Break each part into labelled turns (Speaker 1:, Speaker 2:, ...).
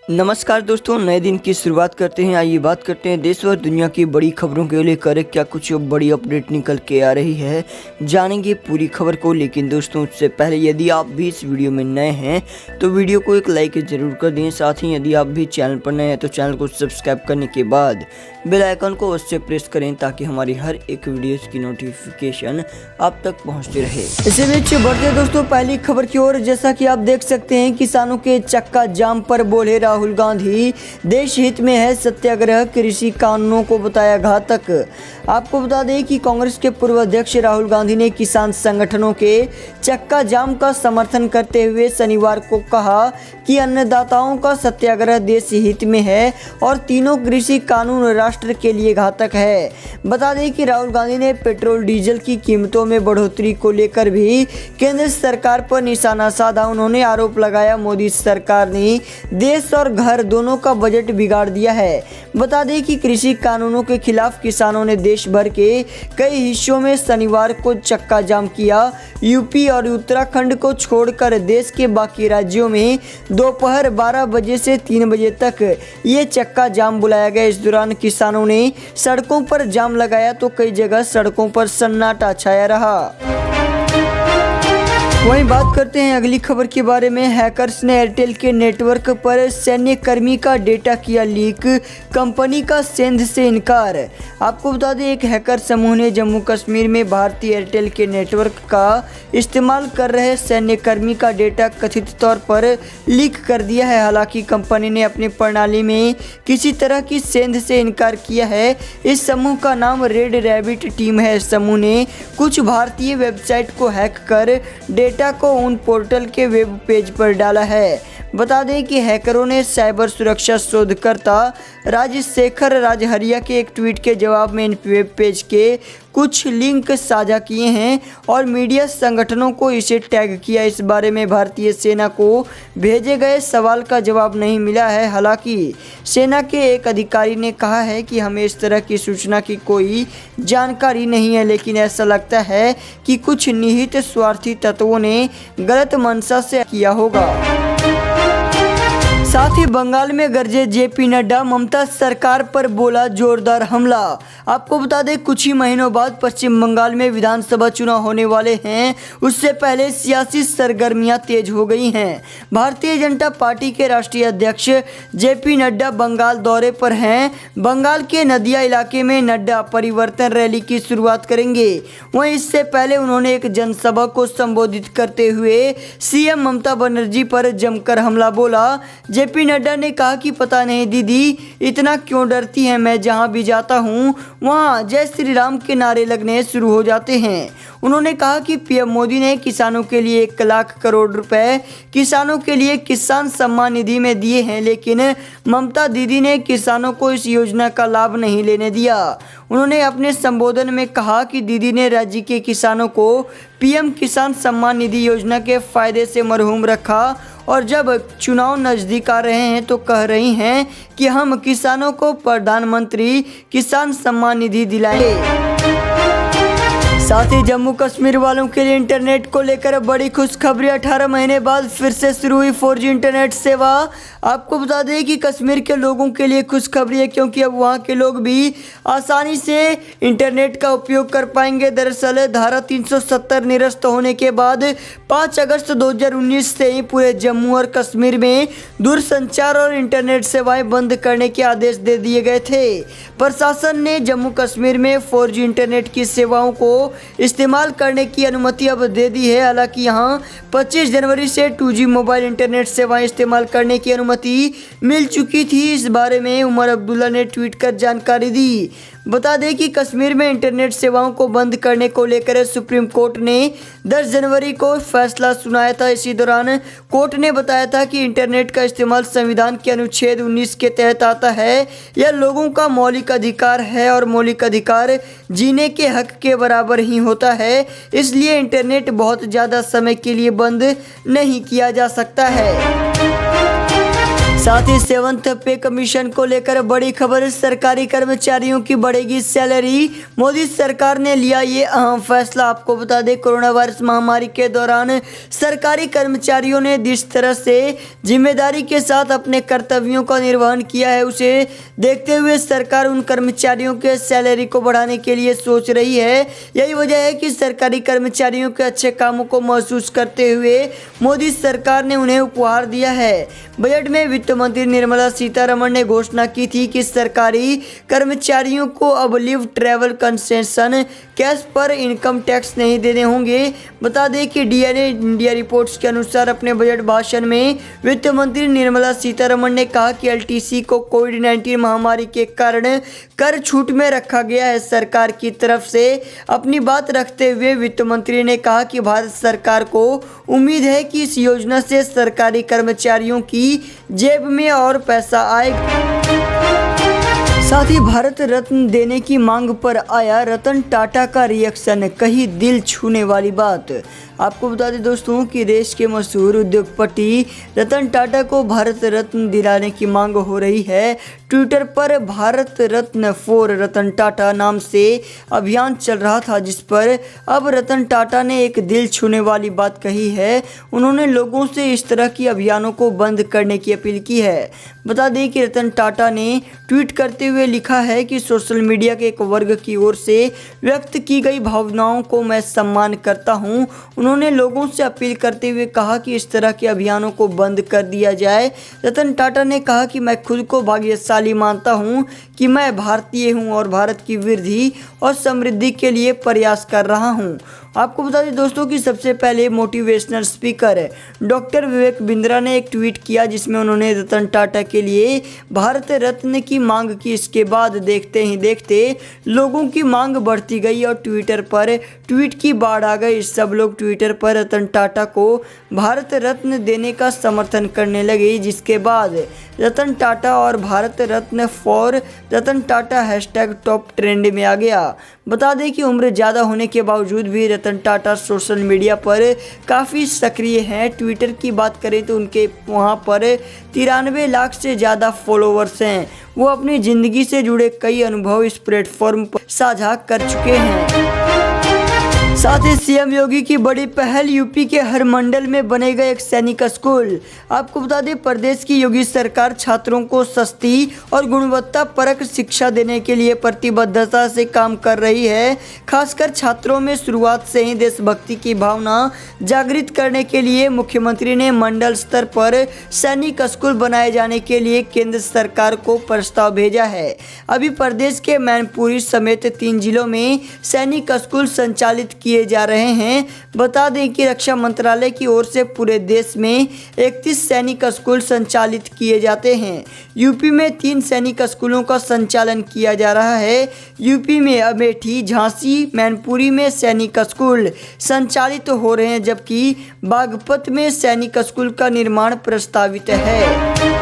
Speaker 1: नमस्कार दोस्तों, नए दिन की शुरुआत करते हैं। आइए बात करते हैं देश और दुनिया की बड़ी खबरों के लेकर क्या कुछ बड़ी अपडेट निकल के आ रही है, जानेंगे पूरी खबर को। लेकिन दोस्तों उससे पहले यदि आप भी इस वीडियो में नए हैं तो वीडियो को एक लाइक जरूर कर दें। साथ ही यदि आप भी चैनल पर नए हैं तो चैनल को सब्सक्राइब करने के बाद बेल आइकन को अवश्य प्रेस करें ताकि हमारी हर एक वीडियोस की नोटिफिकेशन आप तक पहुंचती रहे। इसी बीच बढ़ते दोस्तों पहली खबर की ओर। जैसा कि आप देख सकते हैं, किसानों के चक्का जाम पर बोले राहुल गांधी, देश हित में है सत्याग्रह, कृषि कानूनों को बताया घातक। आपको बता दें कि कांग्रेस के पूर्व अध्यक्ष राहुल गांधी ने किसान संगठनों के चक्का जाम का समर्थन करते हुए शनिवार को कहा कि अन्नदाताओं का सत्याग्रह देश हित में है और तीनों कृषि कानून राष्ट्र के लिए घातक है। बता दें कि राहुल गांधी ने पेट्रोल डीजल की कीमतों में बढ़ोतरी को लेकर भी केंद्र सरकार पर निशाना साधा। उन्होंने आरोप लगाया, मोदी सरकार ने देश और घर दोनों का बजट बिगाड़ दिया है। बता दें कि कृषि कानूनों के खिलाफ किसानों ने देश भर के कई हिस्सों में शनिवार को चक्का जाम किया। यूपी और उत्तराखंड को छोड़कर देश के बाकी राज्यों में दोपहर 12 बजे से 3 बजे तक ये चक्का जाम बुलाया गया। इस दौरान किसानों ने सड़कों पर जाम लगाया तो कई जगह सड़कों पर सन्नाटा छाया रहा। वहीं बात करते हैं अगली खबर के बारे में। हैकर्स ने एयरटेल के नेटवर्क पर सैन्य कर्मी का डेटा किया लीक, कंपनी का सेंध से इनकार। आपको बता दें, एक हैकर समूह ने जम्मू कश्मीर में भारतीय एयरटेल के नेटवर्क का इस्तेमाल कर रहे सैन्य कर्मी का डेटा कथित तौर पर लीक कर दिया है। हालांकि कंपनी ने अपनी प्रणाली में किसी तरह की सेंध से इनकार किया है। इस समूह का नाम रेड रैबिट टीम है। समूह ने कुछ भारतीय वेबसाइट को हैक कर डेटा को उन पोर्टल के वेब पेज पर डाला है। बता दें कि हैकरों ने साइबर सुरक्षा शोधकर्ता राजशेखर राजहरिया के एक ट्वीट के जवाब में इन वेब पेज के कुछ लिंक साझा किए हैं और मीडिया संगठनों को इसे टैग किया। इस बारे में भारतीय सेना को भेजे गए सवाल का जवाब नहीं मिला है। हालांकि सेना के एक अधिकारी ने कहा है कि हमें इस तरह की सूचना की कोई जानकारी नहीं है, लेकिन ऐसा लगता है कि कुछ निहित स्वार्थी तत्वों ने गलत मंशा से किया होगा। साथ ही बंगाल में गरजे जेपी नड्डा, ममता सरकार पर बोला जोरदार हमला। आपको बता दें, कुछ ही महीनों बाद पश्चिम बंगाल में विधानसभा चुनाव होने वाले हैं। उससे पहले सियासी सरगर्मियां तेज हो गई हैं। भारतीय जनता पार्टी के राष्ट्रीय अध्यक्ष जेपी नड्डा बंगाल दौरे पर हैं। बंगाल के नदिया इलाके में नड्डा परिवर्तन रैली की शुरुआत करेंगे। वहीं इससे पहले उन्होंने एक जनसभा को संबोधित करते हुए सीएम ममता बनर्जी पर जमकर हमला बोला। जेपी नड्डा ने कहा कि पता नहीं दीदी इतना क्यों डरती हैं, मैं जहां भी जाता हूं वहां जय श्री राम के नारे लगने शुरू हो जाते हैं। उन्होंने कहा कि पीएम मोदी ने किसानों के लिए 1 लाख करोड़ रुपए किसानों के लिए किसान सम्मान निधि में दिए हैं, लेकिन ममता दीदी ने किसानों को इस योजना का लाभ नहीं लेने दिया। उन्होंने अपने संबोधन में कहा कि दीदी ने राज्य के किसानों को पीएम किसान सम्मान निधि योजना के फायदे से महरूम रखा और जब चुनाव नज़दीक आ रहे हैं तो कह रही हैं कि हम किसानों को प्रधानमंत्री किसान सम्मान निधि दिलाएंगे। साथ ही जम्मू कश्मीर वालों के लिए इंटरनेट को लेकर बड़ी खुशखबरी। 18 महीने बाद फिर से शुरू हुई 4G इंटरनेट सेवा। आपको बता दें कि कश्मीर के लोगों के लिए खुशखबरी है, क्योंकि अब वहां के लोग भी आसानी से इंटरनेट का उपयोग कर पाएंगे। दरअसल धारा 370 निरस्त होने के बाद 5 अगस्त 2019 से ही पूरे जम्मू और कश्मीर में दूरसंचार और इंटरनेट सेवाएं बंद करने के आदेश दे दिए गए थे। प्रशासन ने जम्मू कश्मीर में 4G इंटरनेट की सेवाओं को इस्तेमाल करने की अनुमति अब दे दी है। हालांकि यहां 25 जनवरी से 2G मोबाइल इंटरनेट सेवाएं इस्तेमाल करने की अनुमति मिल चुकी थी। इस बारे में उमर अब्दुल्ला ने ट्वीट कर जानकारी दी। बता दें कि कश्मीर में इंटरनेट सेवाओं को बंद करने को लेकर सुप्रीम कोर्ट ने 10 जनवरी को फैसला सुनाया था। इसी दौरान कोर्ट ने बताया था कि इंटरनेट का इस्तेमाल संविधान के अनुच्छेद 19 के तहत आता है। यह लोगों का मौलिक अधिकार है और मौलिक अधिकार जीने के हक के बराबर ही होता है, इसलिए इंटरनेट बहुत ज़्यादा समय के लिए बंद नहीं किया जा सकता है। साथ ही 7th पे कमीशन को लेकर बड़ी खबर, सरकारी कर्मचारियों की बढ़ेगी सैलरी, मोदी सरकार ने लिया ये अहम फैसला। आपको बता दें, कोरोना वायरस महामारी के दौरान सरकारी कर्मचारियों ने जिस तरह से जिम्मेदारी के साथ अपने कर्तव्यों का निर्वहन किया है, उसे देखते हुए सरकार उन कर्मचारियों के सैलरी को बढ़ाने के लिए सोच रही है। यही वजह है कि सरकारी कर्मचारियों के अच्छे कामों को महसूस करते हुए मोदी सरकार ने उन्हें उपहार दिया है। बजट में वित्त मंत्री निर्मला सीतारमण ने घोषणा की थी कि सरकारी कर्मचारियों को अब लीव, ट्रैवल कंसेशन, कैश पर इनकम टैक्स नहीं देने होंगे। बता दें कि डीएनए इंडिया रिपोर्ट्स के अनुसार अपने बजट भाषण में वित्त मंत्री निर्मला सीतारमण ने कहा कि एलटीसी को कोविड-19 महामारी के कारण कर छूट में रखा गया है। सरकार की तरफ से अपनी बात रखते हुए वित्त मंत्री ने कहा कि भारत सरकार को उम्मीद है कि इस योजना से सरकारी कर्मचारियों की जेब में और पैसा आएगा। साथ ही भारत रत्न देने की मांग पर आया रतन टाटा का रिएक्शन, कही दिल छूने वाली बात। आपको बता दें दोस्तों कि देश के मशहूर उद्योगपति रतन टाटा को भारत रत्न दिलाने की मांग हो रही है। ट्विटर पर भारत रत्न फॉर रतन टाटा नाम से अभियान चल रहा था, जिस पर अब रतन टाटा ने एक दिल छूने वाली बात कही है। उन्होंने लोगों से इस तरह की अभियानों को बंद करने की अपील की है। बता दें कि रतन टाटा ने ट्वीट करते हुए लिखा है कि सोशल मीडिया के एक वर्ग की ओर से व्यक्त की गई भावनाओं को मैं सम्मान करता हूं। उन्होंने लोगों से अपील करते हुए कहा कि इस तरह के अभियानों को बंद कर दिया जाए। रतन टाटा ने कहा कि मैं खुद को भाग्यशाली मानता हूं कि मैं भारतीय हूं और भारत की वृद्धि और समृद्धि के लिए प्रयास कर रहा हूं। आपको बता दें दोस्तों कि सबसे पहले motivational speaker doctor Vivek Bindra ने एक ट्वीट किया, जिसमें उन्होंने रतन टाटा के लिए भारत रत्न की मांग की। इसके बाद देखते ही देखते लोगों की मांग बढ़ती गई और ट्विटर पर ट्वीट की बाढ़ आ गई। सब लोग ट्विटर पर रतन टाटा को भारत रत्न देने का समर्थन करने लगे, जिसके बाद रतन टाटा और Bharat Ratna for Ratan Tata hashtag top trend में आ गया। बता दें कि उम्र ज़्यादा होने के बावजूद भी रतन टाटा सोशल मीडिया पर काफ़ी सक्रिय हैं। ट्विटर की बात करें तो उनके वहां पर 93 लाख से ज़्यादा फॉलोवर्स हैं। वो अपनी ज़िंदगी से जुड़े कई अनुभव इस प्लेटफॉर्म पर साझा कर चुके हैं। साथ ही सीएम योगी की बड़ी पहल, यूपी के हर मंडल में बनेगा एक सैनिक स्कूल। आपको बता दें, प्रदेश की योगी सरकार छात्रों को सस्ती और गुणवत्ता परक शिक्षा देने के लिए प्रतिबद्धता से काम कर रही है। खासकर छात्रों में शुरुआत से ही देशभक्ति की भावना जागृत करने के लिए मुख्यमंत्री ने मंडल स्तर पर सैनिक स्कूल बनाए जाने के लिए केंद्र सरकार को प्रस्ताव भेजा है। अभी प्रदेश के मैनपुरी समेत 3 जिलों में सैनिक स्कूल संचालित किए जा रहे हैं। बता दें कि रक्षा मंत्रालय की ओर से पूरे देश में 31 सैनिक स्कूल संचालित किए जाते हैं। यूपी में 3 सैनिक स्कूलों का संचालन किया जा रहा है। यूपी में अमेठी, झांसी, मैनपुरी में सैनिक स्कूल संचालित हो रहे हैं, जबकि बागपत में सैनिक स्कूल का निर्माण प्रस्तावित है।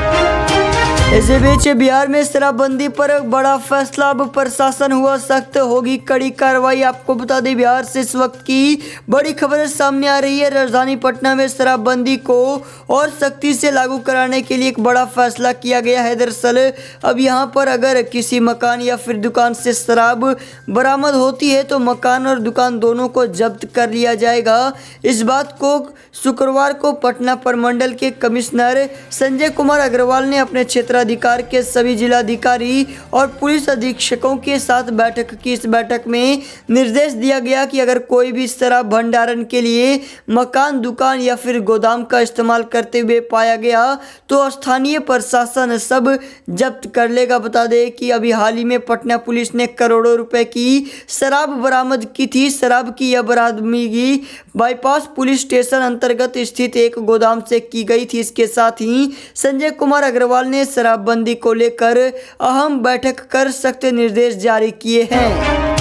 Speaker 1: इसी बीच बिहार में शराबबंदी पर बड़ा फैसला, अब प्रशासन हुआ सख्त, होगी कड़ी कार्रवाई। आपको बता दें, बिहार से इस वक्त की बड़ी खबर सामने आ रही है। राजधानी पटना में शराबबंदी को और सख्ती से लागू कराने के लिए एक बड़ा फैसला किया गया है। दरअसल अब यहां पर अगर किसी मकान या फिर दुकान से शराब बरामद होती है तो मकान और दुकान दोनों को जब्त कर लिया जाएगा। इस बात को शुक्रवार को पटना प्रमंडल के कमिश्नर संजय कुमार अग्रवाल ने अपने क्षेत्राधिकार के सभी जिलाधिकारी और पुलिस अधीक्षकों के साथ बैठक की। इस बैठक में निर्देश दिया गया कि अगर कोई भी शराब भंडारण के लिए मकान, दुकान या फिर गोदाम का इस्तेमाल करते हुए पाया गया तो स्थानीय प्रशासन सब जब्त कर लेगा। बता दें कि अभी हाल ही में पटना पुलिस ने करोड़ों रुपए की शराब बरामद की थी। शराब की यह बरामदगी बाईपास पुलिस स्टेशन अंतर्गत स्थित एक गोदाम से की गई थी। इसके साथ ही संजय कुमार अग्रवाल ने शराबबंदी को लेकर अहम बैठक कर सख्त निर्देश जारी किए हैं।